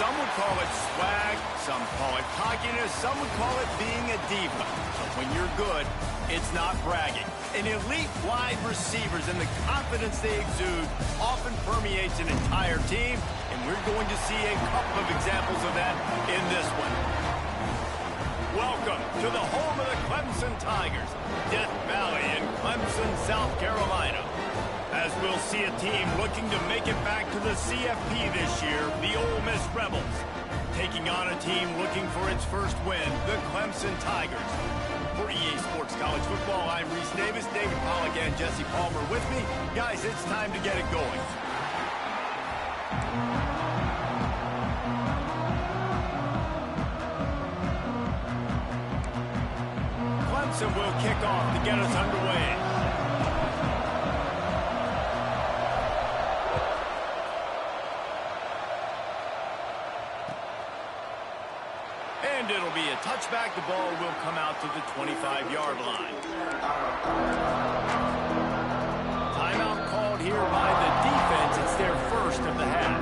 Some would call it swag, some call it cockiness, some would call it being a diva. But when you're good, it's not bragging. An elite wide receivers and the confidence they exude often permeates an entire team, and we're going to see a couple of examples of that in this one. Welcome to the home of the Clemson Tigers, Death Valley in Clemson, South Carolina. As we'll see a team looking to make it back to the CFP this year, the Ole Miss Rebels. Taking on a team looking for its first win, the Clemson Tigers. For EA Sports College Football, I'm Reese Davis, David Pollack, and Jesse Palmer with me. Guys, it's time to get it going. Clemson will kick off to get us underway. And it'll be a touchback. The ball will come out to the 25-yard line. Timeout called here by the defense. It's their first of the half.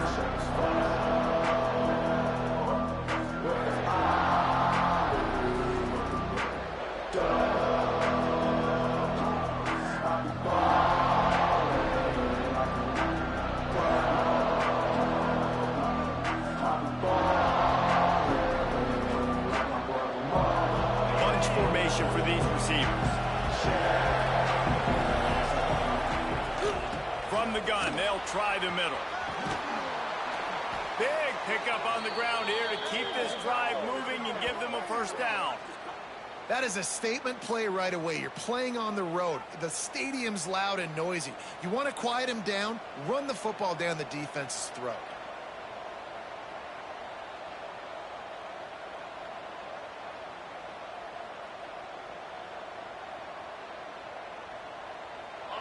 For these receivers. From the gun, they'll try the middle. Big pickup on the ground here to keep this drive moving and give them a first down. That is a statement play right away. You're playing on the road. The stadium's loud and noisy. You want to quiet him down, run the football down the defense's throat.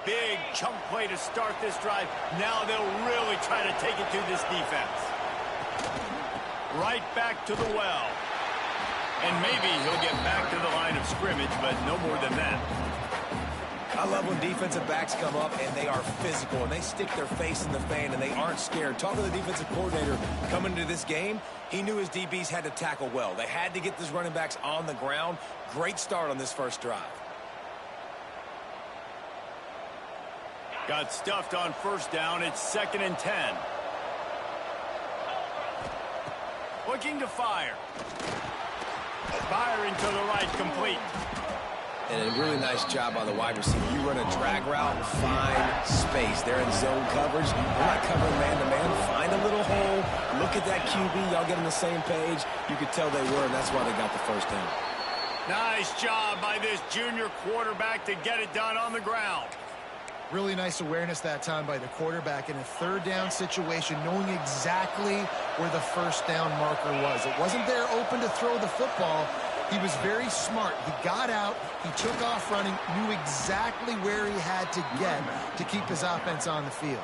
Big chunk play to start this drive. Now they'll really try to take it to this defense. Right back to the well. And maybe he'll get back to the line of scrimmage, but no more than that. I love when defensive backs come up and they are physical and they stick their face in the fan and they aren't scared. Talk to the defensive coordinator coming into this game. He knew his DBs had to tackle well. They had to get these running backs on the ground. Great start on this first drive. Got stuffed on first down. It's 2nd and 10. Looking to fire. Firing to the right, complete. And a really nice job by the wide receiver. You run a drag route, find space. They're in zone coverage. They're not covering man-to-man. Find a little hole. Look at that QB. Y'all get on the same page. You could tell they were, and that's why they got the first down. Nice job by this junior quarterback to get it done on the ground. Really nice awareness that time by the quarterback in a third down situation, knowing exactly where the first down marker was. It wasn't there open to throw the football. He was very smart. He got out, he took off running, knew exactly where he had to get to keep his offense on the field.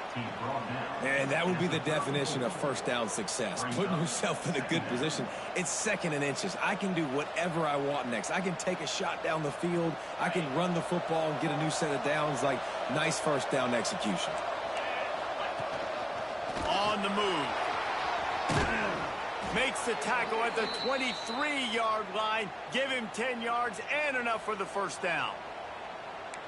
And that would be the definition of first down success, putting yourself in a good position. It's 2nd and inches. I can do whatever I want next. I can take a shot down the field. I can run the football and get a new set of downs. Like, nice first down execution. On the move. Makes the tackle at the 23-yard line. Give him 10 yards and enough for the first down.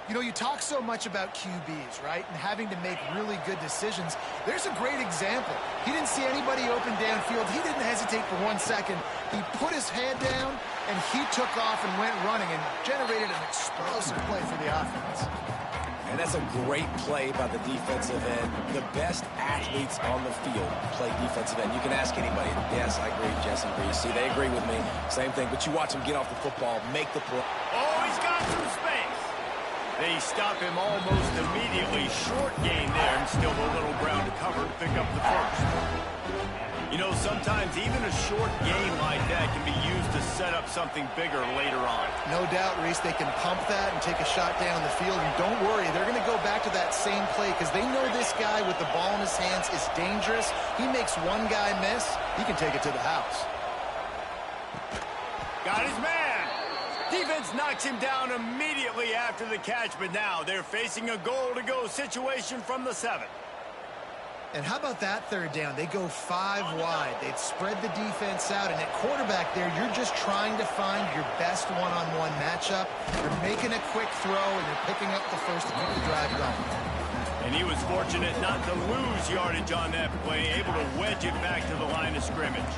You know, you talk so much about QBs, right, and having to make really good decisions. There's a great example. He didn't see anybody open downfield. He didn't hesitate for 1 second. He put his head down, and he took off and went running and generated an explosive play for the offense. And that's a great play by the defensive end. The best athletes on the field play defensive end. You can ask anybody. Yes, I agree, Jesse Reese. See, they agree with me. Same thing. But you watch them get off the football, make the play. Oh, he's got some space. They stop him almost immediately. Short gain there, and still a little ground to cover to pick up the first. You know, sometimes even a short gain like that can be used to set up something bigger later on. No doubt, Reese, they can pump that and take a shot down the field. And don't worry, they're going to go back to that same play because they know this guy with the ball in his hands is dangerous. He makes one guy miss, he can take it to the house. Got his man. Defense knocks him down immediately after the catch, but now they're facing a goal-to-go situation from the 7. And how about that third down? They go 5 wide. They'd spread the defense out. And at quarterback there, you're just trying to find your best one-on-one matchup. You're making a quick throw, and you're picking up the first to keep the drive going. And he was fortunate not to lose yardage on that play, able to wedge it back to the line of scrimmage.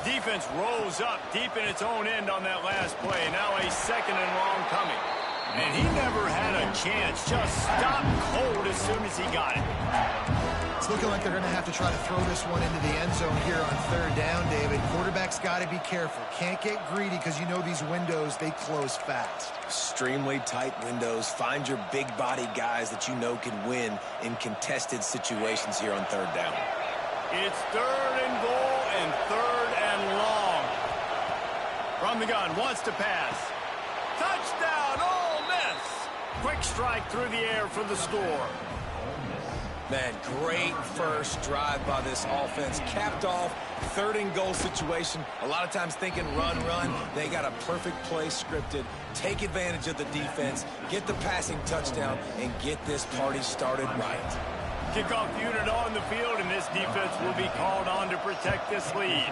Defense rolls up deep in its own end on that last play. Now a 2nd and long coming. And he never had a chance. Just stopped cold as soon as he got it. It's looking like they're going to have to try to throw this one into the end zone here on 3rd down, David. Quarterback's got to be careful. Can't get greedy because you know these windows, they close fast. Extremely tight windows. Find your big body guys that you know can win in contested situations here on 3rd down. It's 3rd and goal and 3rd and long. From the gun, wants to pass. Touchdown, Ole Miss! Quick strike through the air for the score. Man, great first drive by this offense. Capped off, 3rd and goal situation. A lot of times thinking run. They got a perfect play scripted. Take advantage of the defense, get the passing touchdown, and get this party started right. Kickoff unit on the field, and this defense will be called on to protect this lead.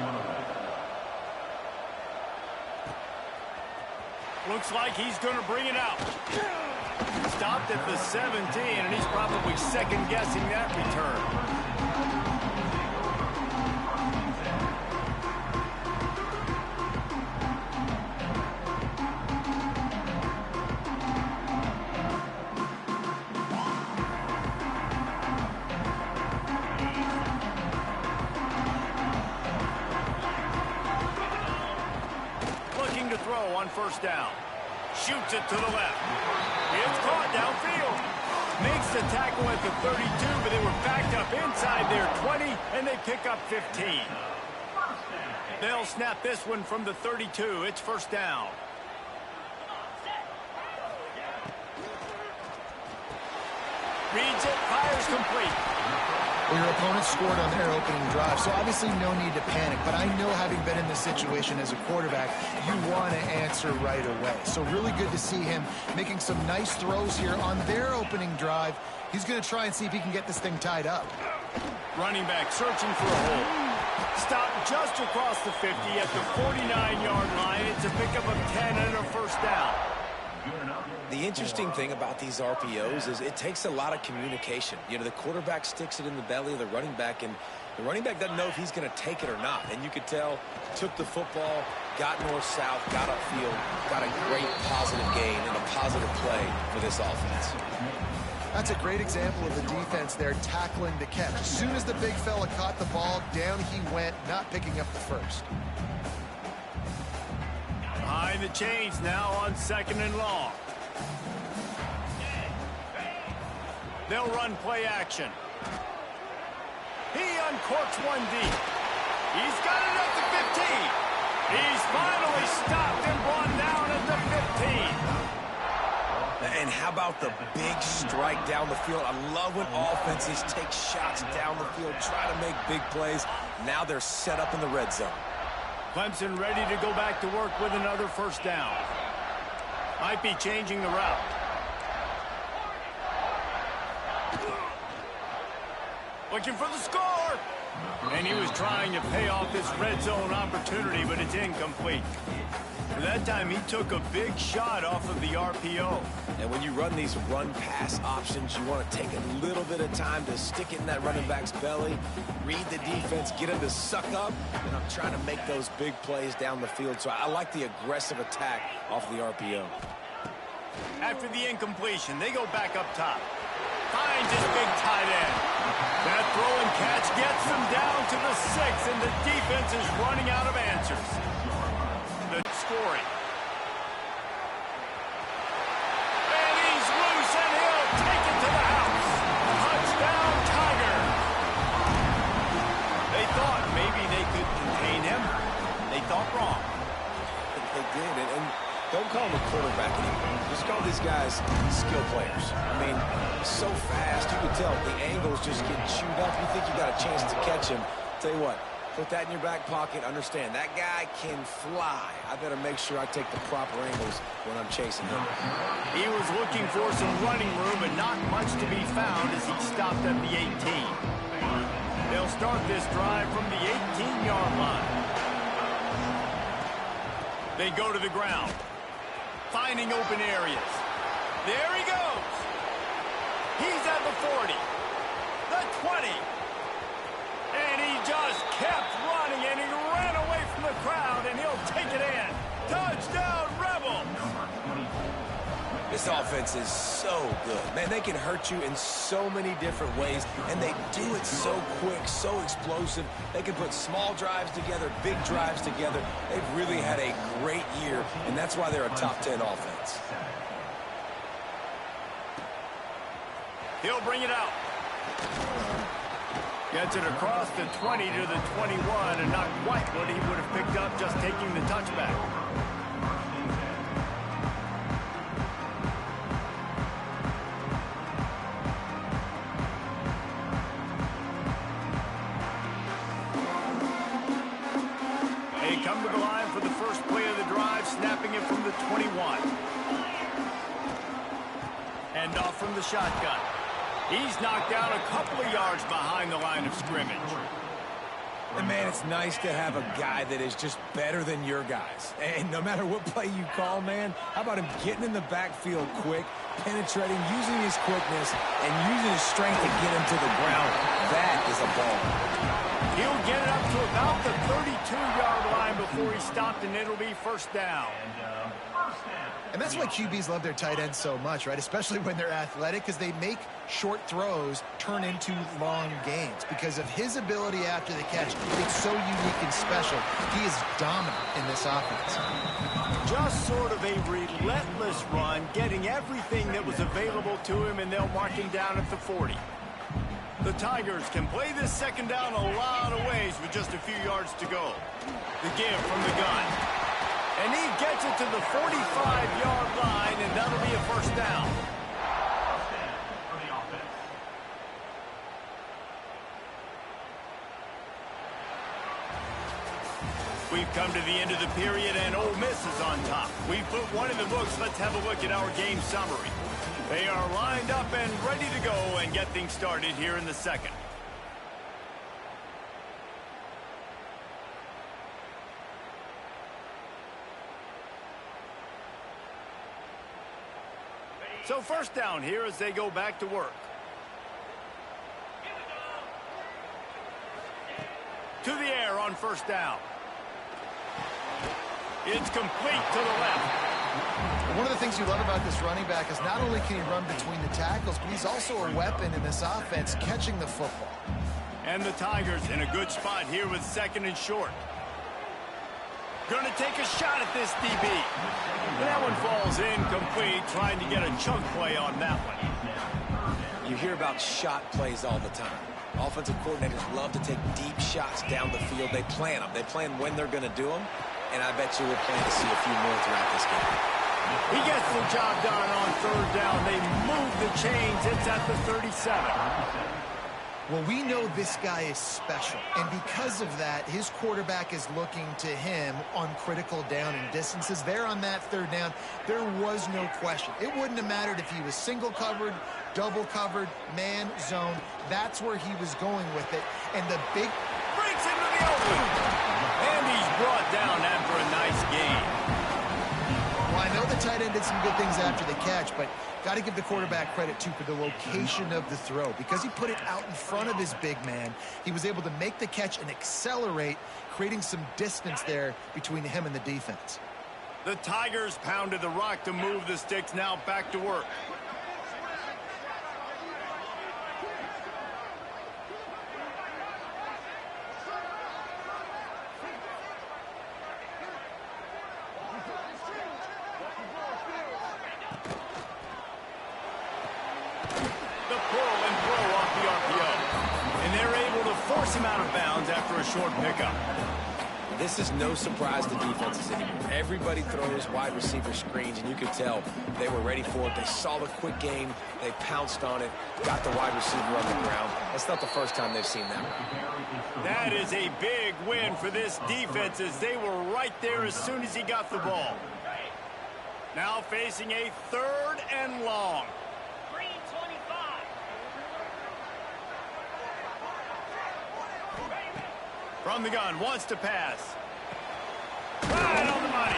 Looks like he's going to bring it out. Stopped at the 17, and he's probably second-guessing that return. Looking to throw on 1st down. Shoots it to the left. It's caught downfield. Makes the tackle at the 32, but they were backed up inside their 20, and they pick up 15. They'll snap this one from the 32. It's 1st down. Reads it, fires complete. Well, your opponent scored on their opening drive, so obviously no need to panic. But I know, having been in this situation as a quarterback, you want to answer right away. So really good to see him making some nice throws here on their opening drive. He's going to try and see if he can get this thing tied up. Running back searching for a hole. Stopped just across the 50 at the 49-yard line. It's a pickup of 10 and a 1st down. The interesting thing about these RPOs is it takes a lot of communication. You know, the quarterback sticks it in the belly of the running back, and the running back doesn't know if he's going to take it or not. And you could tell, took the football, got north-south, got upfield, got a great positive gain and a positive play for this offense. That's a great example of the defense there tackling the catch. As soon as the big fella caught the ball, down he went, not picking up the first. Behind the chains now on 2nd and long. They'll run play action. He uncorks one deep. He's got it at the 15. He's finally stopped and brought down at the 15. And how about the big strike down the field? I love when offenses take shots down the field, try to make big plays. Now they're set up in the red zone. Clemson ready to go back to work with another 1st down. Might be changing the route. Looking for the score. And he was trying to pay off this red zone opportunity, but it's incomplete. For that time, he took a big shot off of the RPO. And when you run these run-pass options, you want to take a little bit of time to stick it in that running back's belly, read the defense, get him to suck up, and I'm trying to make those big plays down the field. So I like the aggressive attack off the RPO. After the incompletion, they go back up top. Finds his big tight end. That throw and catch gets them down to the 6, and the defense is running out of answers. The scoring. And he's loose, and he'll take it to the house. Touchdown, Tiger. They thought maybe they could contain him. They thought wrong. They did, and don't call them a quarterback anymore. Just call these guys skill players. I mean, so fast, you can tell the angles just get chewed up. You think you got a chance to catch him. Tell you what, put that in your back pocket. Understand, that guy can fly. I better make sure I take the proper angles when I'm chasing him. He was looking for some running room, but not much to be found as he stopped at the 18. They'll start this drive from the 18-yard line. They go to the ground, finding open areas. There he goes. He's at the 40, the 20. And he just kept running, and he ran away from the crowd, and he'll take it in. Touchdown, Rebels! This offense is so good. Man, they can hurt you in so many different ways, and they do it so quick, so explosive. They can put small drives together, big drives together. They've really had a great year, and that's why they're a top 10 offense. He'll bring it out. Gets it across the 20 to the 21, and not quite what he would have picked up just taking the touchback. They come to the line for the first play of the drive, snapping it from the 21. And off from the shotgun. He's knocked down a couple of yards behind the line of scrimmage. And, man, it's nice to have a guy that is just better than your guys. And no matter what play you call, man, how about him getting in the backfield quick, penetrating, using his quickness, and using his strength to get him to the ground. That is a ball. He'll get it up to about the 32-yard line before he stopped, and it'll be first down. And that's why QBs love their tight ends so much, right? Especially when they're athletic, because they make short throws turn into long gains. Because of his ability after the catch, it's so unique and special. He is dominant in this offense. Just sort of a relentless run, getting everything that was available to him, and they'll mark him down at the 40. The Tigers can play this second down a lot of ways with just a few yards to go. The give from the gun. And he gets it to the 45-yard line, and that'll be a first down. We've come to the end of the period, and Ole Miss is on top. We've put one in the books. Let's have a look at our game summary. They are lined up and ready to go and get things started here in the second. So first down here as they go back to work. To the air on first down. It's complete to the left. One of the things you love about this running back is not only can he run between the tackles, but he's also a weapon in this offense catching the football. And the Tigers in a good spot here with second and short. Going to take a shot at this DB. That one falls incomplete, trying to get a chunk play on that one. You hear about shot plays all the time. Offensive coordinators love to take deep shots down the field. They plan them. They plan when they're going to do them. And I bet you we'll plan to see a few more throughout this game. He gets the job done on third down. They move the chains. It's at the 37. Well, we know this guy is special, and because of that, his quarterback is looking to him on critical down and distances. There on that third down, there was no question. It wouldn't have mattered if he was single covered, double covered, man, zone. That's where he was going with it, and the big breaks into the open, and he's brought down after a nice gain. Well, I know the tight end did some good things after the catch, but got to give the quarterback credit, too, for the location of the throw. Because he put it out in front of his big man, he was able to make the catch and accelerate, creating some distance there between him and the defense. The Tigers pounded the rock to move the sticks, now back to work. Him out of bounds after a short pickup. This is no surprise to defenses anymore. Everybody throws wide receiver screens, and you could tell they were ready for it. They saw the quick game. They pounced on it, got the wide receiver on the ground. That's not the first time they've seen that one. That is a big win for this defense as they were right there as soon as he got the ball. Now facing a third and long. From the gun, wants to pass. Right on the money.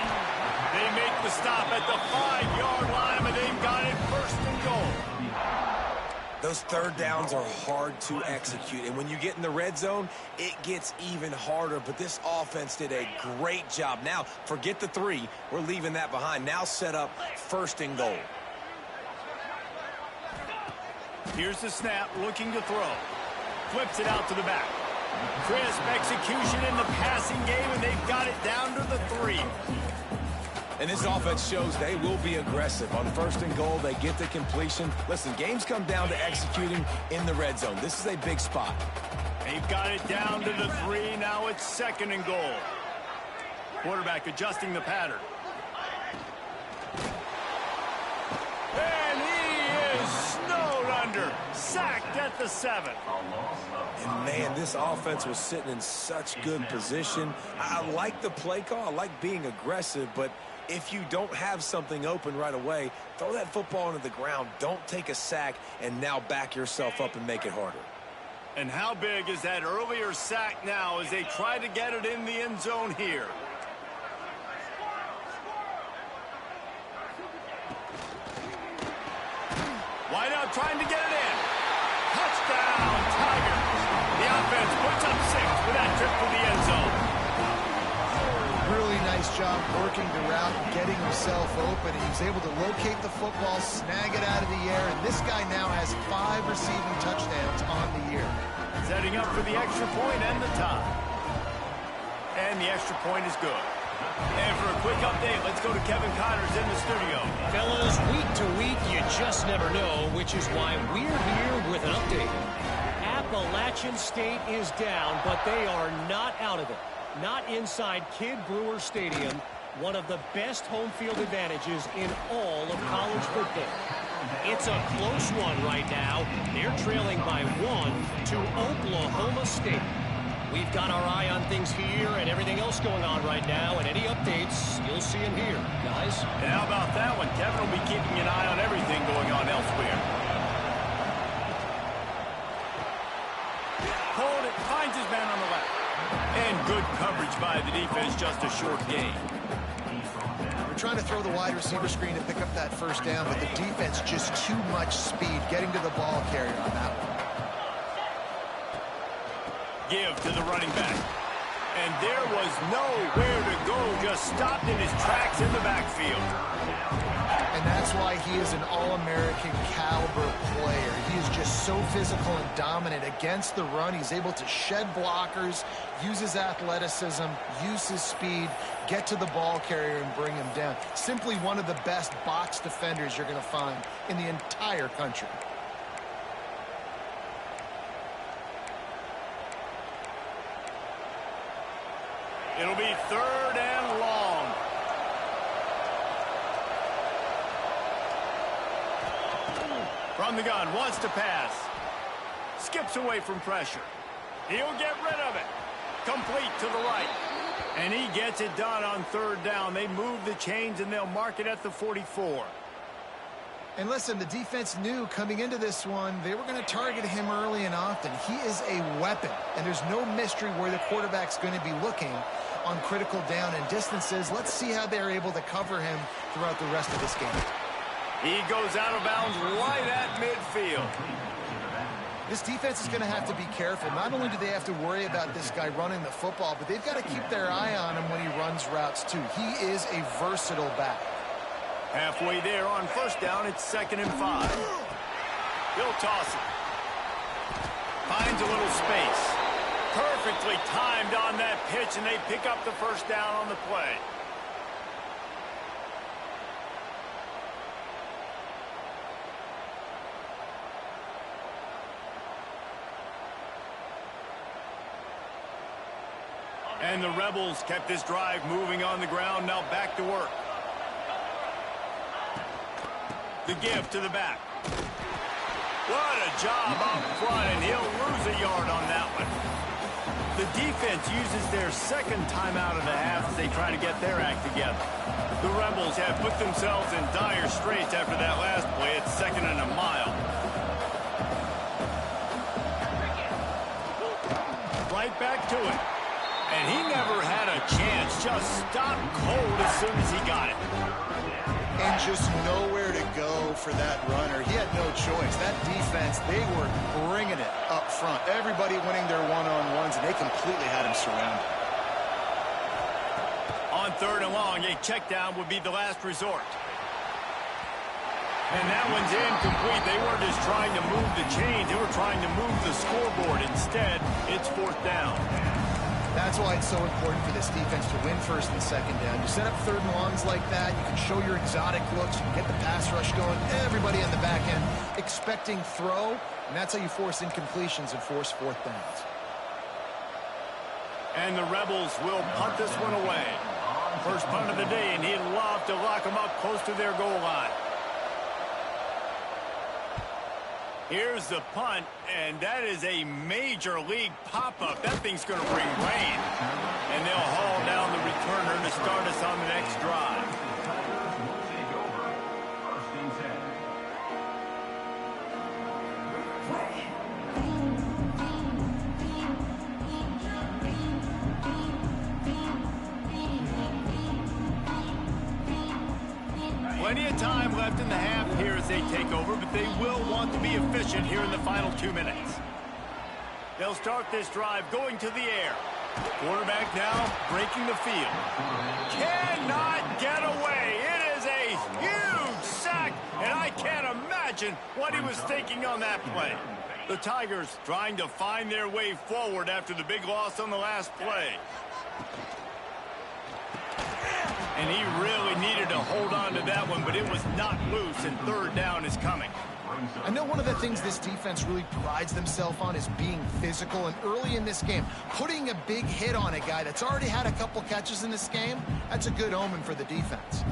They make the stop at the 5-yard line, and they've got it first and goal. Those third downs are hard to execute, and when you get in the red zone, it gets even harder, but this offense did a great job. Now, forget the 3. We're leaving that behind. Now set up first and goal. Here's the snap, looking to throw. Flips it out to the back. Crisp execution in the passing game, and they've got it down to the 3. And this offense shows they will be aggressive. On first and goal, they get the completion. Listen, games come down to executing in the red zone. This is a big spot. They've got it down to the 3. Now it's second and goal. Quarterback adjusting the pattern. And he is snowed under. Sacked at the 7. And, man, this offense was sitting in such good position. I like the play call. I like being aggressive, but if you don't have something open right away, throw that football into the ground. Don't take a sack and now back yourself up and make it harder. And how big is that earlier sack now as they try to get it in the end zone here? Wideout trying to get it in. Touchdown, Tigers. The offense puts up 6 for that trip to the end zone. Really nice job working the route and getting himself open. He was able to locate the football, snag it out of the air, and this guy now has 5 receiving touchdowns on the year. Setting up for the extra point and the tie. And the extra point is good. And for a quick update, let's go to Kevin Connors in the studio. Fellas, week to week, you just never know, which is why we're here with an update. Appalachian State is down, but they are not out of it. Not inside Kidd Brewer Stadium, one of the best home field advantages in all of college football. It's a close one right now. They're trailing by 1 to Oklahoma State. We've got our eye on things here and everything else going on right now, and any updates, you'll see them here, guys. And how about that one? Kevin will be keeping an eye on everything going on elsewhere. Hold it, finds his man on the left. And good coverage by the defense, just a short gain. We're trying to throw the wide receiver screen to pick up that first down, but the defense just too much speed getting to the ball carrier on that one. Give to the running back. And there was nowhere to go, just stopped in his tracks in the backfield. And that's why he is an All-American caliber player. He is just so physical and dominant against the run. He's able to shed blockers, use his athleticism, use his speed, get to the ball carrier and bring him down. Simply one of the best box defenders you're going to find in the entire country. It'll be third and long. From the gun, wants to pass. Skips away from pressure. He'll get rid of it. Complete to the right. And he gets it done on third down. They move the chains and they'll mark it at the 44. And listen, the defense knew coming into this one, they were going to target him early and often. He is a weapon, and there's no mystery where the quarterback's going to be looking on critical down and distances. Let's see how they're able to cover him throughout the rest of this game. He goes out of bounds right at midfield. This defense is going to have to be careful. Not only do they have to worry about this guy running the football, but they've got to keep their eye on him when he runs routes too. He is a versatile back. Halfway there on first down, it's 2nd and 5. He'll toss it. Finds a little space. Perfectly timed on that pitch, and they pick up the first down on the play. And the Rebels kept this drive moving on the ground, now back to work. The give to the back. What a job up front, and he'll lose a yard on that one. The defense uses their second timeout of the half as they try to get their act together. The Rebels have put themselves in dire straits after that last play. It's 2nd and a mile. Right back to it. And he never had a chance. Just stopped cold as soon as he got it. And just nowhere to go for that runner. He had no choice. That defense, they were bringing it up front. Everybody winning their one-on-ones, and they completely had him surrounded. On 3rd and long, a check down would be the last resort. And that one's incomplete. They weren't just trying to move the chains. They were trying to move the scoreboard. Instead, it's 4th down. That's why it's so important for this defense to win 1st and 2nd down. You set up 3rd and longs like that. You can show your exotic looks. You can get the pass rush going. Everybody on the back end expecting throw. And that's how you force incompletions and force 4th downs. And the Rebels will punt this one away. First punt of the day, and he'd love to lock them up close to their goal line. Here's the punt, and that is a major league pop-up. That thing's going to bring rain. And they'll haul down the returner to start us on the next drive. Plenty of time left in the half here as they take over, but they will want to be efficient here in the final 2 minutes. They'll start this drive going to the air. Quarterback now breaking the field. Cannot get away. It is a huge sack, and I can't imagine what he was thinking on that play. The Tigers trying to find their way forward after the big loss on the last play. And he really needed to hold on to that one, but it was not loose, and 3rd down is coming. I know one of the things this defense really prides themselves on is being physical, and early in this game, putting a big hit on a guy that's already had a couple catches in this game, that's a good omen for the defense.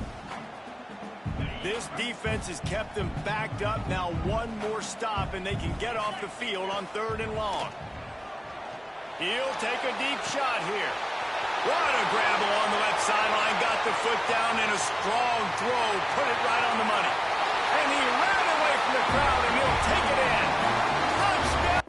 This defense has kept them backed up. Now one more stop, and they can get off the field on 3rd and long. He'll take a deep shot here. What a grab along the left sideline. Got the foot down in a strong throw. Put it right on the money. And he ran away from the crowd, and he'll take it in. Touchdown!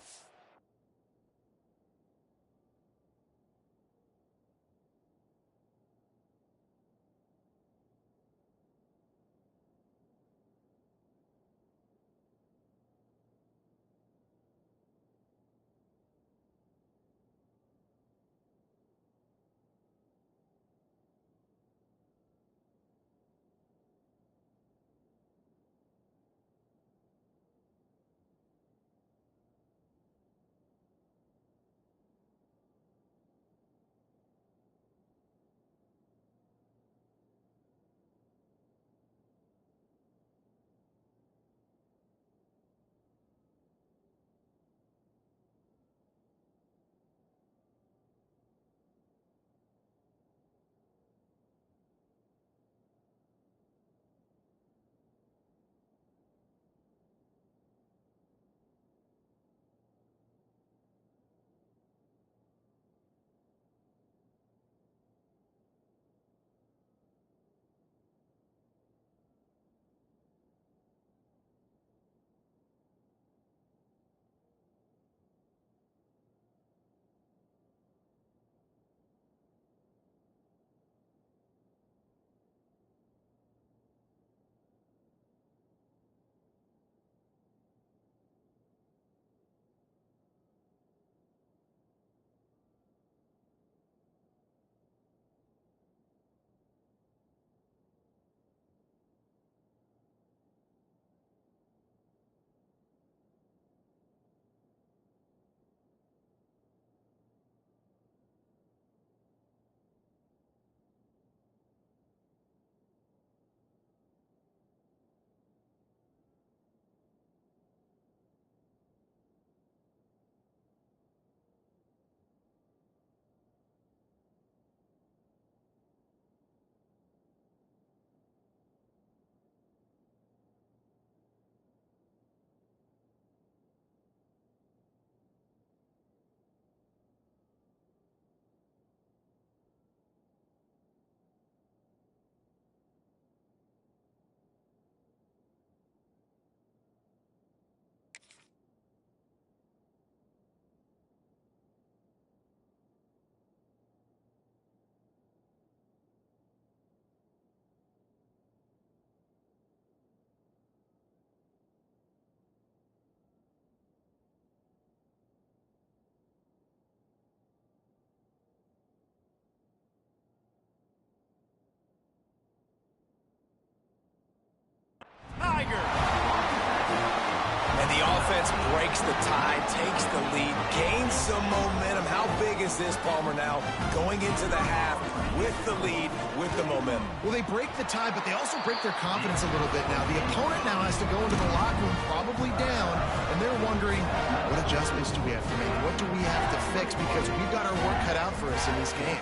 defense breaks the tie, takes the lead, gains some momentum. How big is this, Palmer, now going into the half with the lead, with the momentum? Well, they break the tie, but they also break their confidence a little bit now. The opponent now has to go into the locker room probably down, and they're wondering, what adjustments do we have to make? What do we have to fix? Because we've got our work cut out for us in this game.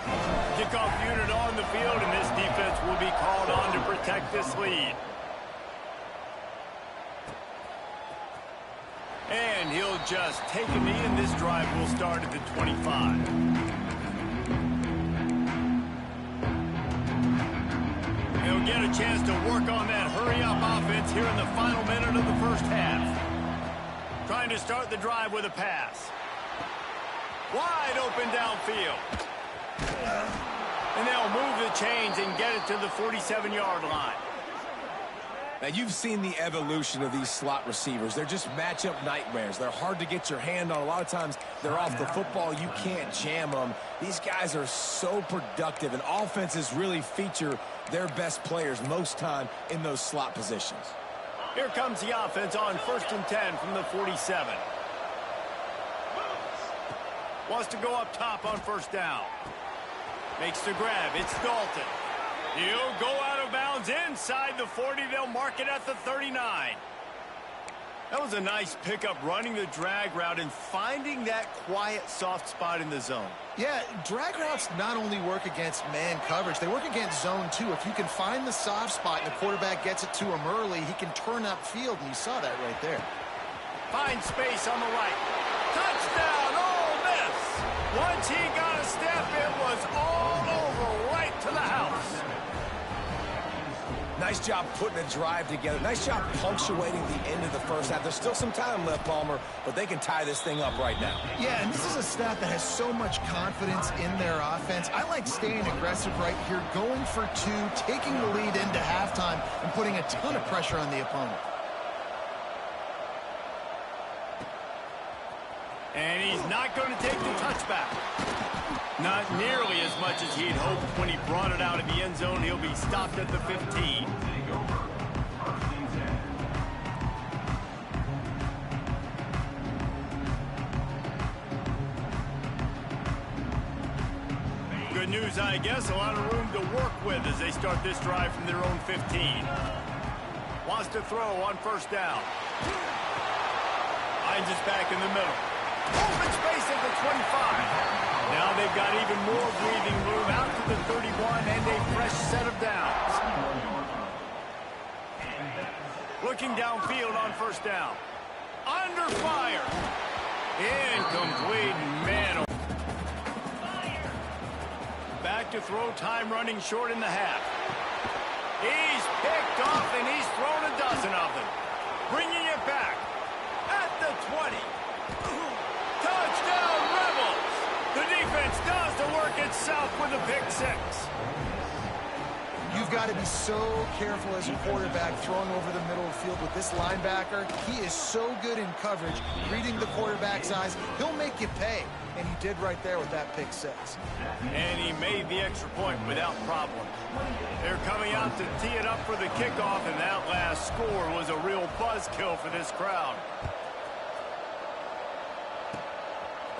Kickoff unit on the field, and this defense will be called on to protect this lead. And he'll just take a knee, and this drive will start at the 25. He'll get a chance to work on that hurry-up offense here in the final minute of the first half. Trying to start the drive with a pass. Wide open downfield. And they'll move the chains and get it to the 47-yard line. Now, you've seen the evolution of these slot receivers. They're just matchup nightmares. They're hard to get your hand on. A lot of times, they're off the football. You can't jam them. These guys are so productive, and offenses really feature their best players most time in those slot positions. Here comes the offense on 1st and 10 from the 47. Wants to go up top on 1st down. Makes the grab. It's Dalton. He'll go out of bounds inside the 40. They'll mark it at the 39. That was a nice pickup, running the drag route and finding that quiet, soft spot in the zone. Yeah, drag routes not only work against man coverage, they work against zone too. If you can find the soft spot and the quarterback gets it to him early, he can turn upfield, and you saw that right there. Finds space on the right. Touchdown, Ole Miss! Once he got a step, it was all over, right to the house. Nice job putting a drive together. Nice job punctuating the end of the first half. There's still some time left, Palmer, but they can tie this thing up right now. Yeah, and this is a staff that has so much confidence in their offense. I like staying aggressive right here, going for two, taking the lead into halftime, and putting a ton of pressure on the opponent. And he's not going to take the touchback. Not nearly as much as he'd hoped when he brought it out of the end zone. He'll be stopped at the 15. Good news, I guess. A lot of room to work with as they start this drive from their own 15. Wants to throw on 1st down. Finds his back in the middle. Open space at the 25. Now they've got even more breathing room out to the 31 and a fresh set of downs. Looking downfield on 1st down. Under fire. Incomplete, man. Back to throw, time running short in the half. He's picked off and he's thrown a dozen of them. Bringing it back at the 20. Touchdown, Rebels! The defense does the work itself with a pick 6. You've got to be so careful as a quarterback throwing over the middle of the field with this linebacker. He is so good in coverage, reading the quarterback's eyes. He'll make you pay, and he did right there with that pick 6. And he made the extra point without problem. They're coming out to tee it up for the kickoff, and that last score was a real buzzkill for this crowd.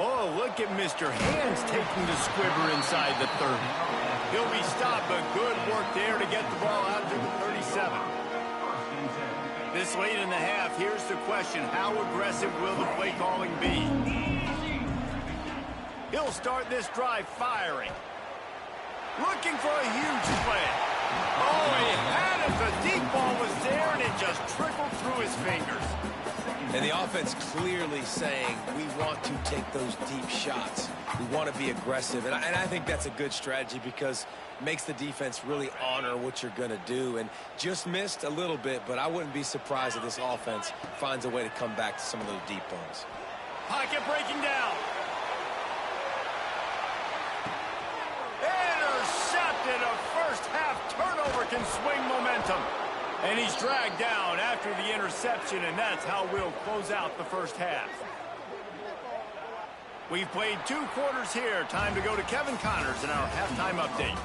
Oh, look at Mr. Hands taking the squibber inside the 30. He'll be stopped, but good work there to get the ball out to the 37. This late in the half, here's the question. How aggressive will the play calling be? He'll start this drive firing. Looking for a huge play. Oh, he had it. The deep ball was there, and it just trickled through his fingers. And the offense clearly saying, we want to take those deep shots. We want to be aggressive. And I think that's a good strategy because it makes the defense really honor what you're going to do. And just missed a little bit, but I wouldn't be surprised if this offense finds a way to come back to some of those deep ones. Pocket breaking down. Intercepted. A first half turnover can swing momentum. And he's dragged down after the interception, and that's how we'll close out the first half. We've played 2 quarters here. Time to go to Kevin Connors in our halftime update.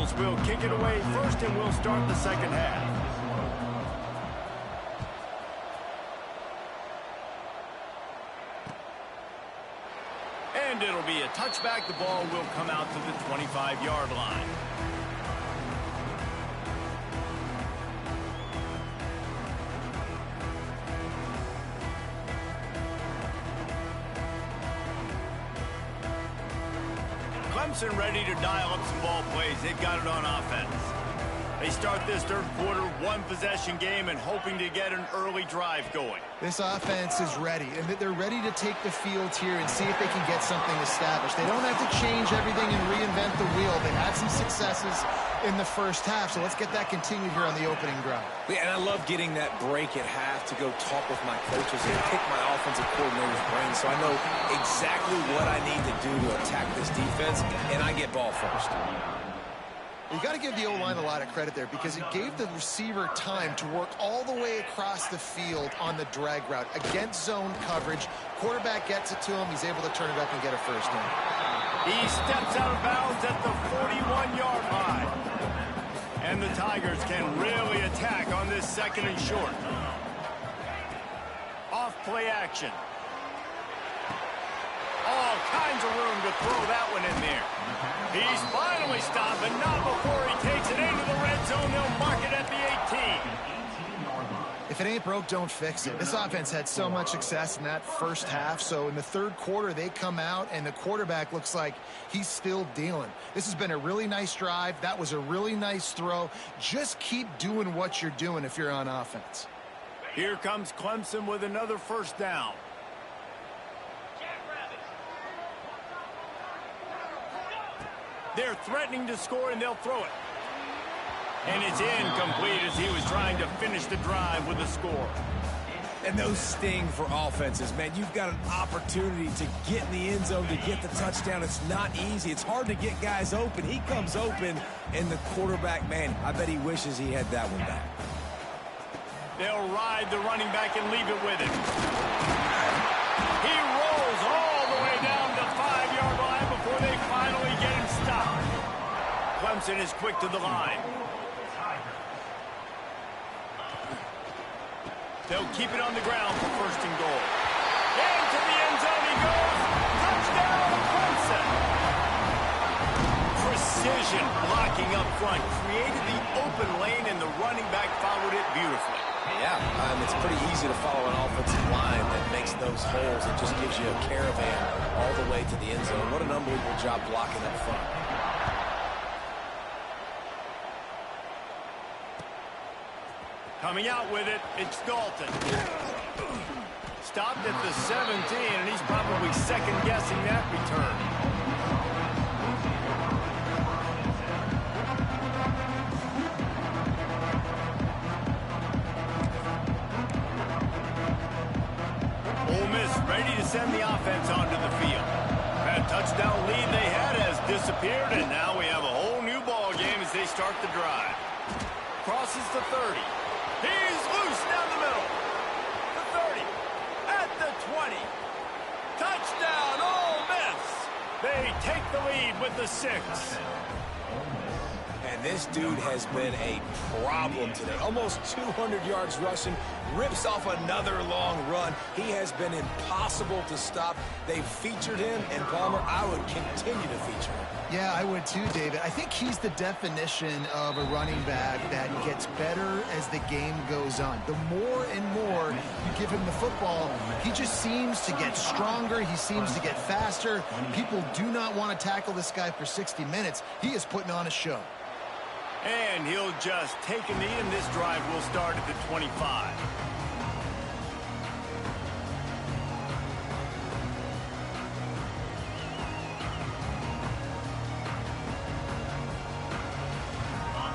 Eagles will kick it away first, and we'll start the second half. And it'll be a touchback. The ball will come out to the 25-yard line. Clemson ready to dial up some ball plays. They've got it on offense. They start this third quarter, one-possession game, and hoping to get an early drive going. This offense is ready, and they're ready to take the field here and see if they can get something established. They don't have to change everything and reinvent the wheel. They had some successes in the first half, so let's get that continued here on the opening drive. Yeah, and I love getting that break at half to go talk with my coaches and pick my offensive coordinator's brain so I know exactly what I need to do to attack this defense, and I get ball first. You got to give the O-line a lot of credit there because it gave the receiver time to work all the way across the field on the drag route against zone coverage. Quarterback gets it to him. He's able to turn it up and get a first down. He steps out of bounds at the 41-yard line. And the Tigers can really attack on this second and short. Off play action. All kinds of room to throw that one in there. He's finally stopped, but not before he takes it into the red zone. They'll mark it at the 18. If it ain't broke, don't fix it. This offense had so much success in that first half, so in the third quarter, they come out, and the quarterback looks like he's still dealing. This has been a really nice drive. That was a really nice throw. Just keep doing what you're doing if you're on offense. Here comes Clemson with another first down. They're threatening to score, and they'll throw it. And it's incomplete as he was trying to finish the drive with a score. And those sting for offenses, man. You've got an opportunity to get in the end zone, to get the touchdown. It's not easy. It's hard to get guys open. He comes open, and the quarterback, man, I bet he wishes he had that one back. They'll ride the running back and leave it with him. He rolls all the way down the 5-yard line before they finally get him stopped. Clemson is quick to the line. They'll keep it on the ground for first and goal. Into the end zone he goes. Touchdown, Clemson. Precision blocking up front. Created the open lane, and the running back followed it beautifully. Yeah, it's pretty easy to follow an offensive line that makes those holes. It just gives you a caravan all the way to the end zone. What an unbelievable job blocking up front. Coming out with it, it's Dalton. Stopped at the 17, and he's probably second-guessing that return. Ole Miss ready to send the offense onto the field. That touchdown lead they had has disappeared, and now we have a whole new ball game as they start the drive. Crosses the 30. He's loose down the middle. The 30. At the 20. Touchdown, Ole Miss. They take the lead with the 6. And this dude has been a problem today. Almost 200 yards rushing. Rips off another long run. He has been impossible to stop. They've featured him, and Palmer, I would continue to feature him. Yeah, I would too, David. I think he's the definition of a running back that gets better as the game goes on. The more and more you give him the football, he just seems to get stronger. He seems to get faster. People do not want to tackle this guy for 60 minutes. He is putting on a show. And he'll just take a knee, and this drive will start at the 25.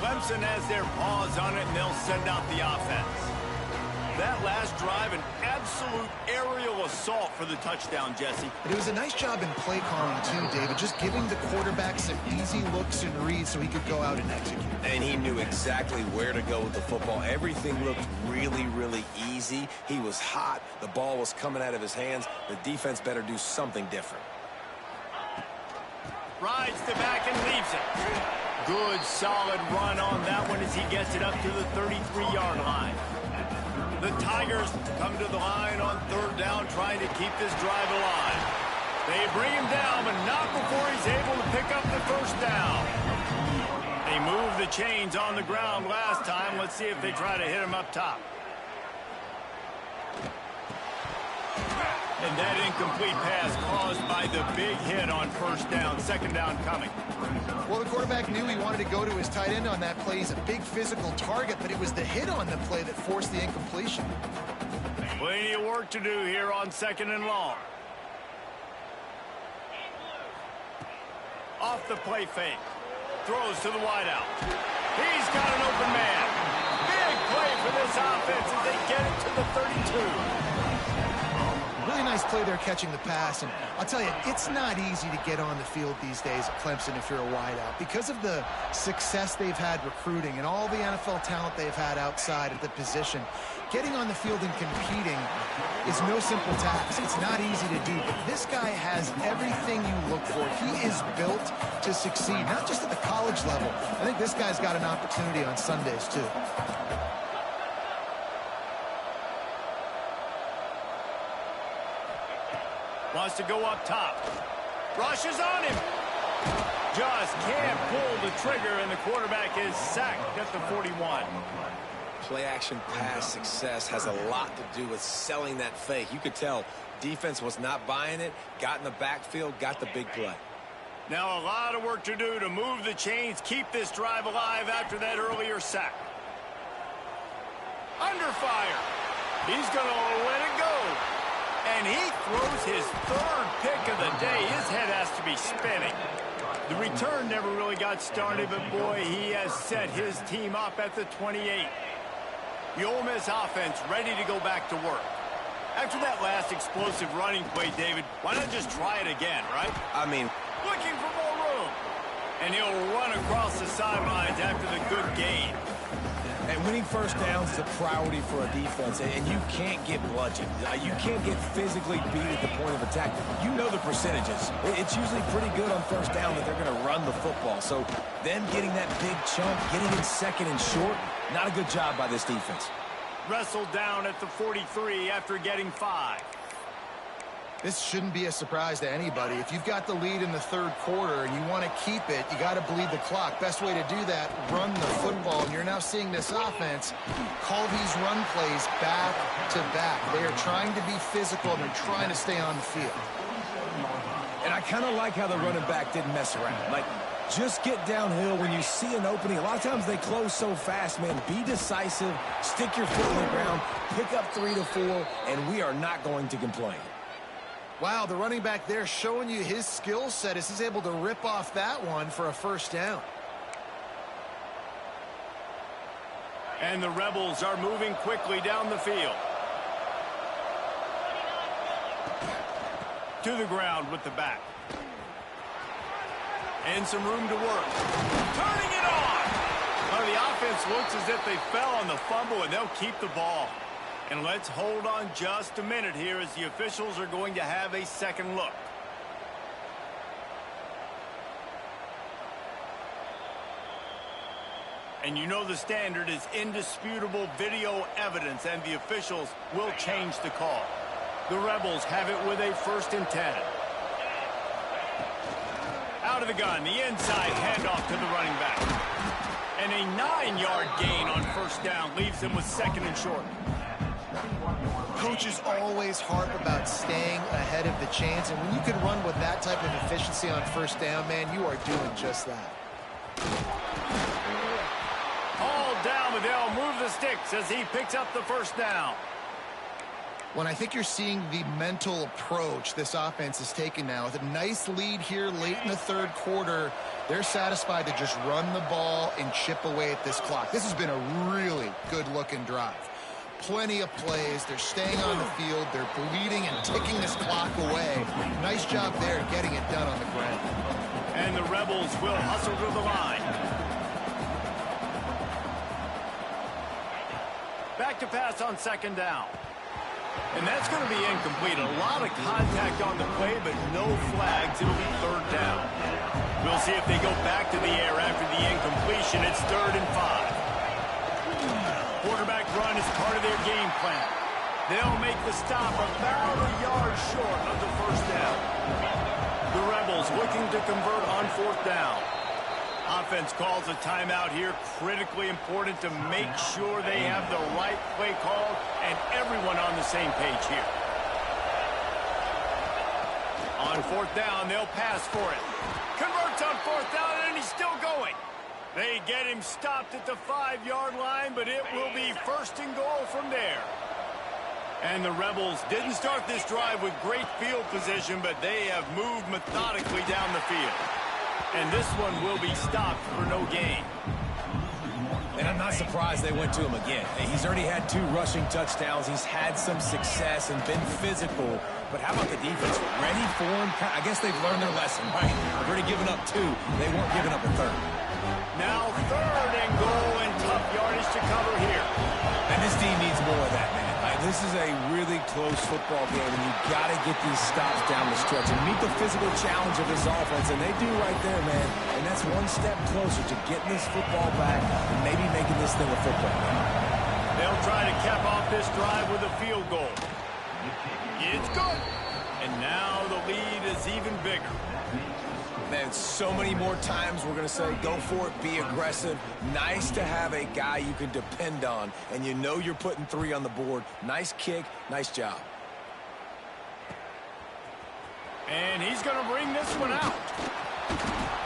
Clemson has their paws on it, and they'll send out the offense. That last drive, an absolute aerial assault for the touchdown, Jesse. But it was a nice job in play calling, too, David, just giving the quarterback some easy looks and reads so he could go out and execute. And he knew exactly where to go with the football. Everything looked really, really easy. He was hot. The ball was coming out of his hands. The defense better do something different. Rides the back and leaves it. Good, solid run on that one as he gets it up to the 33-yard line. The Tigers come to the line on third down, trying to keep this drive alive. They bring him down, but not before he's able to pick up the first down. They moved the chains on the ground last time. Let's see if they try to hit him up top. And that incomplete pass caused by the big hit on first down. Second down coming. Well, the quarterback knew he wanted to go to his tight end on that play. He's a big physical target, but it was the hit on the play that forced the incompletion. Plenty of work to do here on second and long. Off the play fake. Throws to the wideout. He's got an open man. Big play for this offense as they get it to the 32. Really nice play there catching the pass, and I'll tell you, it's not easy to get on the field these days at Clemson if you're a wideout. Because of the success they've had recruiting and all the NFL talent they've had outside at the position, getting on the field and competing is no simple task. It's not easy to do, but this guy has everything you look for. He is built to succeed, not just at the college level. I think this guy's got an opportunity on Sundays, too. Wants to go up top. Rushes on him. Just can't pull the trigger, and the quarterback is sacked at the 41. Play-action pass success has a lot to do with selling that fake. You could tell defense was not buying it, got in the backfield, got the big play. Now a lot of work to do to move the chains, keep this drive alive after that earlier sack. Under fire. He's going to let it go. And he throws his third pick of the day. His head has to be spinning. The return never really got started, but boy, he has set his team up at the 28. The Ole Miss offense ready to go back to work. After that last explosive running play, David, why not just try it again, right? I mean, looking for more room. And he'll run across the sidelines after the good gain. and winning first downs is a priority for a defense, and you can't get bludgeoned. You can't get physically beat at the point of attack. You know the percentages. It's usually pretty good on first down that they're going to run the football. So them getting that big chunk, getting in second and short, not a good job by this defense. Wrestled down at the 43 after getting 5. This shouldn't be a surprise to anybody. If you've got the lead in the third quarter and you want to keep it, you got to bleed the clock. Best way to do that, run the football. And you're now seeing this offense call these run plays back to back. They are trying to be physical, and they're trying to stay on the field. And I kind of like how the running back didn't mess around. Like, just get downhill when you see an opening. A lot of times they close so fast, man. Be decisive, stick your foot in the ground, pick up 3 to 4, and we are not going to complain. Wow, the running back there showing you his skill set as he's able to rip off that one for a first down. And the Rebels are moving quickly down the field. To the ground with the back. And some room to work. Turning it on! Well, the offense looks as if they fell on the fumble, and they'll keep the ball. And let's hold on just a minute here as the officials are going to have a second look. And you know the standard is indisputable video evidence, and the officials will change the call. The Rebels have it with a 1st and 10. Out of the gun, the inside handoff to the running back. And a 9-yard gain on first down leaves them with 2nd and short. Coaches always harp about staying ahead of the chains, and when you can run with that type of efficiency on first down, man, you are doing just that. Hauled down, but they'll move the sticks as he picks up the first down. When I think you're seeing the mental approach this offense is taking now, with a nice lead here late in the third quarter, they're satisfied to just run the ball and chip away at this clock. This has been a really good-looking drive. Plenty of plays. They're staying on the field. They're bleeding and ticking this clock away. Nice job there getting it done on the ground. And the Rebels will hustle to the line. Back to pass on 2nd down. And that's going to be incomplete. A lot of contact on the play, but no flags. It'll be third down. We'll see if they go back to the air after the incompletion. It's 3rd and 5. Quarterback run is part of their game plan. They'll make the stop about a yard short of the first down. The Rebels looking to convert on 4th down. Offense calls a timeout here. Critically important to make sure they have the right play called and everyone on the same page here. On 4th down, they'll pass for it. Converts on 4th down, and he's still going. They get him stopped at the 5-yard line, but it will be 1st and goal from there. And the Rebels didn't start this drive with great field position, but they have moved methodically down the field. And this one will be stopped for no gain. And I'm not surprised they went to him again. He's already had 2 rushing touchdowns. He's had some success and been physical. But how about the defense? Ready for him? I guess they've learned their lesson, right? They've already given up 2. They weren't giving up a 3rd. Now 3rd and goal and tough yardage to cover here. And this team needs more of that, man. This is a really close football game, and you've got to get these stops down the stretch and meet the physical challenge of this offense, and they do right there, man. And that's one step closer to getting this football back and maybe making this thing a football game. They'll try to cap off this drive with a field goal. It's good. And now the lead is even bigger. Man, so many more times we're going to say, go for it, be aggressive. Nice to have a guy you can depend on, and you know you're putting 3 on the board. Nice kick, nice job. And he's going to bring this one out.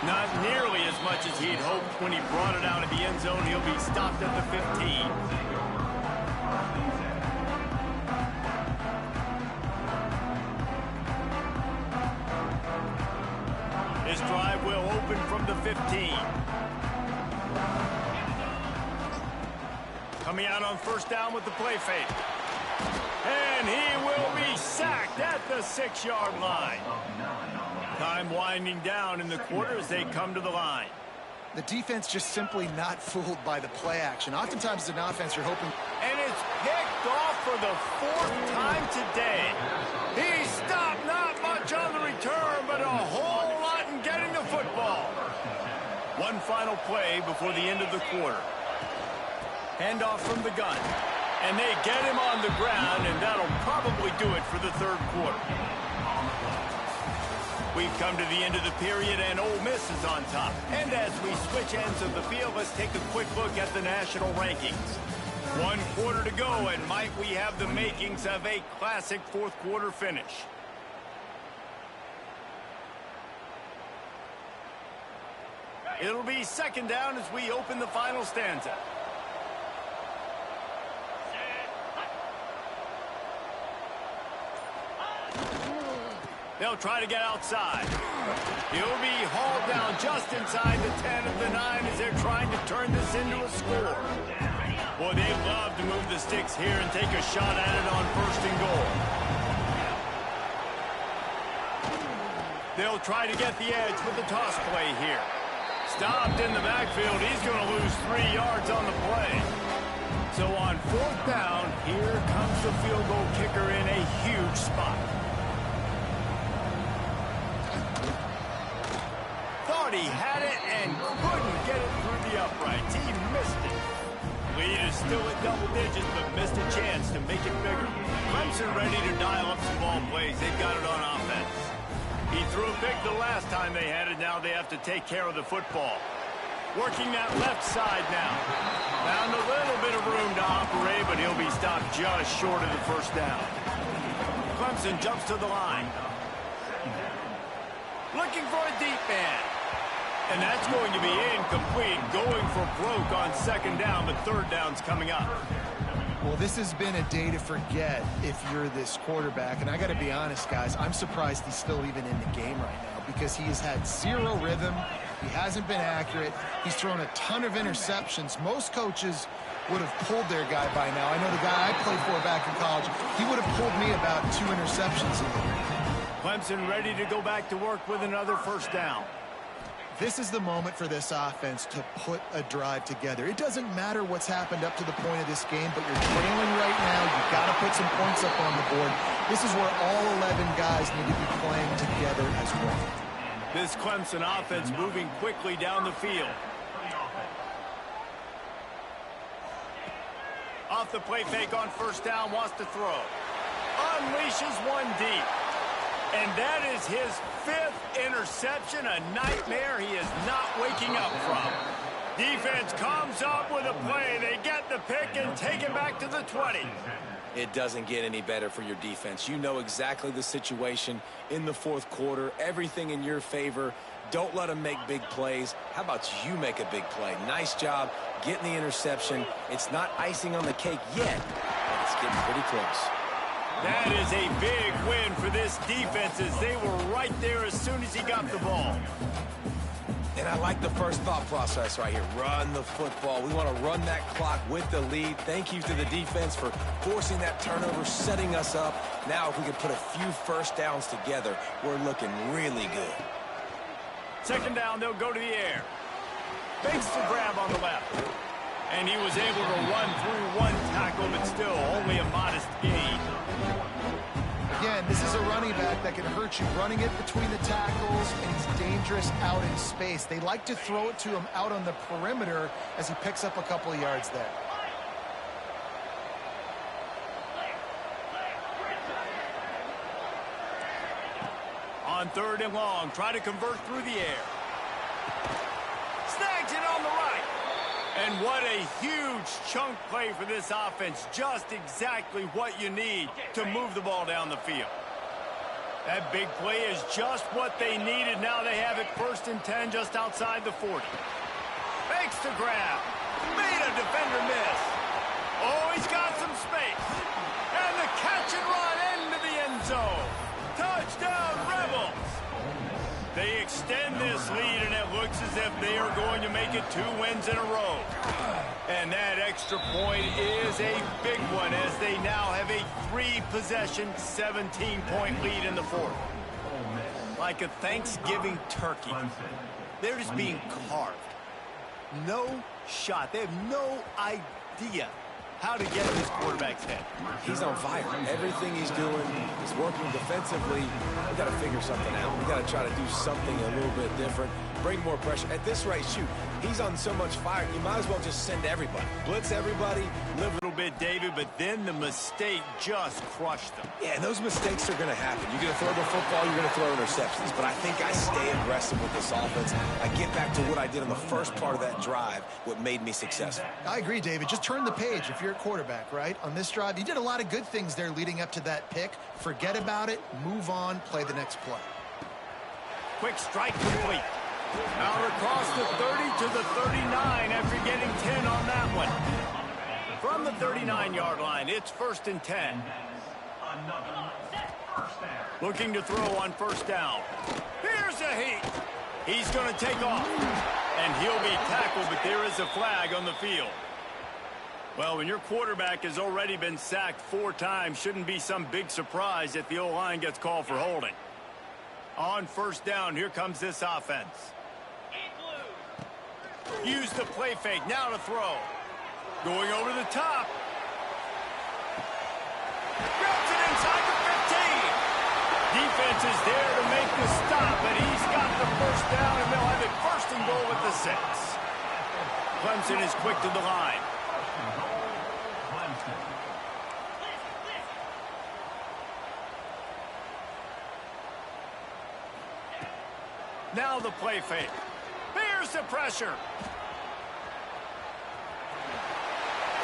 Not nearly as much as he'd hoped when he brought it out of the end zone. He'll be stopped at the 15. This drive will open from the 15. Coming out on 1st down with the play fake. And he will be sacked at the 6-yard line. Time winding down in the quarter as they come to the line. The defense just simply not fooled by the play action. Oftentimes as an offense, you're hoping. And it's picked off for the 4th time today. He stopped, not much on the return, but a whole lot in getting the football. One final play before the end of the quarter. Handoff from the gun. And they get him on the ground, and that'll probably do it for the 3rd quarter. We've come to the end of the period, and Ole Miss is on top. And as we switch ends of the field, let's take a quick look at the national rankings. 1 quarter to go, and might we have the makings of a classic 4th quarter finish. It'll be 2nd down as we open the final stanza. They'll try to get outside. He'll be hauled down just inside the 10 of the 9 as they're trying to turn this into a score. Boy, they love to move the sticks here and take a shot at it on 1st and goal. They'll try to get the edge with the toss play here. Stopped in the backfield. He's going to lose 3 yards on the play. So on 4th down, here comes the field goal kicker in a huge spot. Thought he had it and couldn't get it through the uprights. He missed it. Lead is still at double digits, but missed a chance to make it bigger. Clemson ready to dial up some ball plays. They've got it on offense. He threw a pick the last time they had it. Now they have to take care of the football. Working that left side now. Found a little bit of room to operate, but he'll be stopped just short of the 1st down. Clemson jumps to the line. Looking for a deep man. And that's going to be incomplete. Going for broke on 2nd down, but 3rd down's coming up. Well, this has been a day to forget if you're this quarterback. And I got to be honest, guys, I'm surprised he's still even in the game right now because he has had 0 rhythm. He hasn't been accurate. He's thrown a ton of interceptions. Most coaches would have pulled their guy by now. I know the guy I played for back in college, he would have pulled me about 2 interceptions in the year. Clemson ready to go back to work with another 1st down. This is the moment for this offense to put a drive together. It doesn't matter what's happened up to the point of this game, but you're trailing right now. You've got to put some points up on the board. This is where all 11 guys need to be playing together as one. This Clemson offense moving quickly down the field. Off the play fake on first down, wants to throw. Unleashes one deep. And that is his 5th interception, a nightmare he is not waking up from. Defense comes up with a play. They get the pick and take it back to the 20. It doesn't get any better for your defense. You know exactly the situation in the 4th quarter. Everything in your favor. Don't let them make big plays. How about you make a big play? Nice job getting the interception. It's not icing on the cake yet, but it's getting pretty close. That is a big win for this defense as they were right there as soon as he got the ball. And I like the first thought process right here. Run the football. We want to run that clock with the lead. Thank you to the defense for forcing that turnover, setting us up. Now if we can put a few first downs together, we're looking really good. Second down, they'll go to the air. Fakes the grab on the left. And he was able to run through one tackle, but still only a modest gain. Again, this is a running back that can hurt you, running it between the tackles, and he's dangerous out in space. They like to throw it to him out on the perimeter as he picks up a couple of yards there. On 3rd and long, try to convert through the air. Snags it on the right. And what a huge chunk play for this offense. Just exactly what you need to move the ball down the field. That big play is just what they needed. Now they have it 1st and 10 just outside the 40. Fakes to grab. Made a defender miss. Oh, he's got some space. And the catch and run into the end zone. Touchdown, Rebels. They extend this lead, and it looks as if they are going to make it 2 wins in a row. And that extra point is a big one as they now have a 3-possession, 17-point lead in the 4th. Like a Thanksgiving turkey. They're just being carved. No shot. They have no idea how to get in this quarterback's head. He's on fire. Everything he's doing is working defensively. We got to figure something out. We got to try to do something a little bit different. Bring more pressure. At this rate, shoot, he's on so much fire, you might as well just send everybody. Blitz everybody. Live a little bit, David, but then the mistake just crushed them. Yeah, and those mistakes are going to happen. You're going to throw the football, you're going to throw interceptions. But I think I stay aggressive with this offense. I get back to what I did in the first part of that drive, what made me successful. I agree, David. Just turn the page if you're a quarterback, right? On this drive, you did a lot of good things there leading up to that pick. Forget about it, move on, play the next play. Quick strike complete. Out across the 30 to the 39 after getting 10 on that one. From the 39-yard line, it's 1st and 10. Looking to throw on 1st down. Here's a heat. He's going to take off. And he'll be tackled, but there is a flag on the field. Well, when your quarterback has already been sacked 4 times, shouldn't be some big surprise if the O-line gets called for holding. On 1st down, here comes this offense. Use the play fake, now to throw. Going over the top. Grabs it inside the 15. Defense is there to make the stop, but he's got the 1st down, and they'll have it 1st and goal at the 6. Clemson is quick to the line. Now the play fake. Here's the pressure.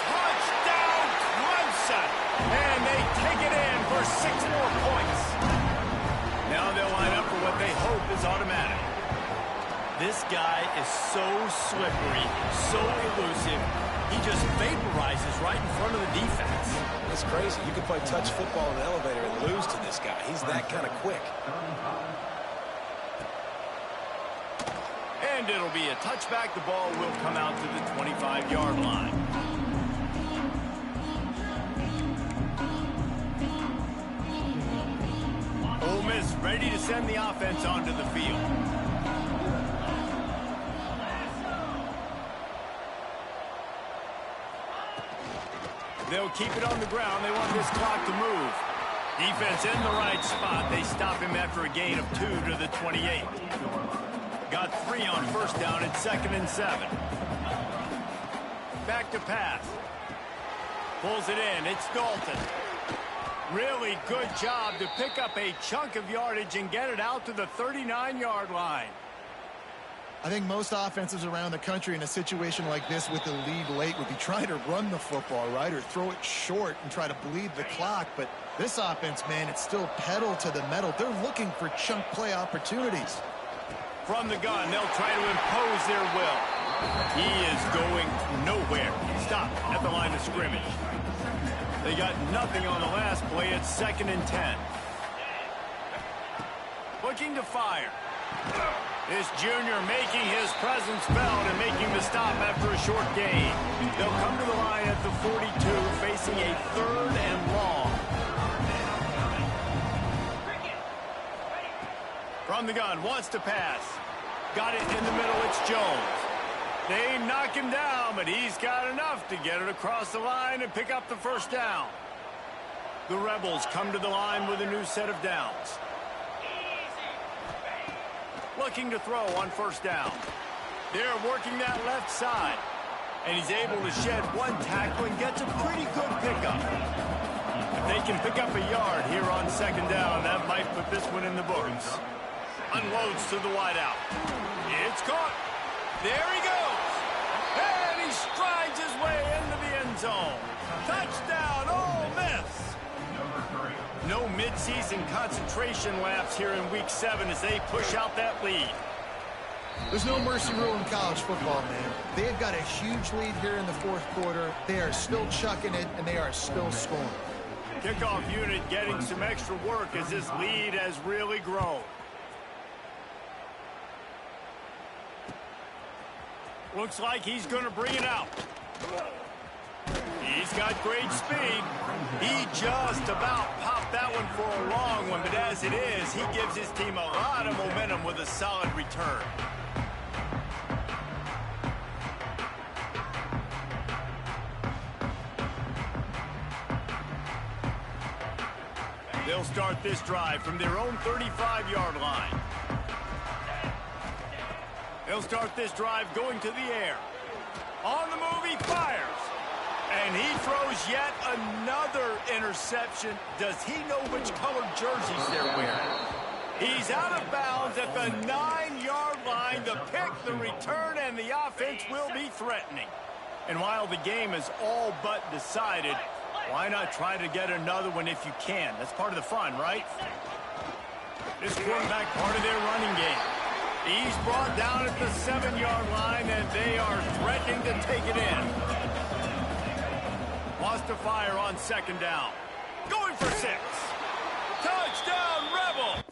Touchdown, Clemson. And they take it in for 6 more points. Now they'll line up for what they hope is automatic. This guy is so slippery, so elusive. He just vaporizes right in front of the defense. It's crazy. You can play touch football in an elevator and lose to this guy. He's that kind of quick. And it'll be a touchback. The ball will come out to the 25-yard line. Ole Miss ready to send the offense onto the field. They'll keep it on the ground. They want this clock to move. Defense in the right spot. They stop him after a gain of 2 to the 28. Got 3 on first down at 2nd and 7. Back to pass. Pulls it in. It's Dalton. Really good job to pick up a chunk of yardage and get it out to the 39-yard line. I think most offenses around the country in a situation like this with the lead late would be trying to run the football, right, or throw it short and try to bleed the clock. But this offense, man, it's still pedal to the metal. They're looking for chunk play opportunities. From the gun, they'll try to impose their will. He is going nowhere. Stop at the line of scrimmage. They got nothing on the last play. It's 2nd and 10. Looking to fire. This junior making his presence felt and making the stop after a short gain. They'll come to the line at the 42, facing a 3rd and long. From the gun, wants to pass. Got it in the middle, it's Jones. They knock him down, but he's got enough to get it across the line and pick up the first down. The Rebels come to the line with a new set of downs. Looking to throw on first down. They're working that left side. And he's able to shed 1 tackle and gets a pretty good pickup. If they can pick up a yard here on 2nd down, that might put this one in the books. Unloads to the wideout. It's caught. There he goes. And he strides his way into the end zone. Touchdown, Ole Miss. No midseason concentration laps here in Week 7 as they push out that lead. There's no mercy rule in college football, man. They've got a huge lead here in the 4th quarter. They are still chucking it, and they are still scoring. Kickoff unit getting some extra work as this lead has really grown. Looks like he's going to bring it out. He's got great speed. He just about popped that one for a long one, but as it is, he gives his team a lot of momentum with a solid return. They'll start this drive from their own 35-yard line. They'll start this drive going to the air. On the move, he fires. And he throws yet another interception. Does he know which colored jerseys they're wearing? He's out of bounds at the 9-yard line. The pick, the return, and the offense will be threatening. And while the game is all but decided, why not try to get another one if you can? That's part of the fun, right? This quarterback part of their running game. He's brought down at the 7-yard line, and they are threatening to take it in. Wants to fire on 2nd down. Going for 6. Touchdown, Rebel!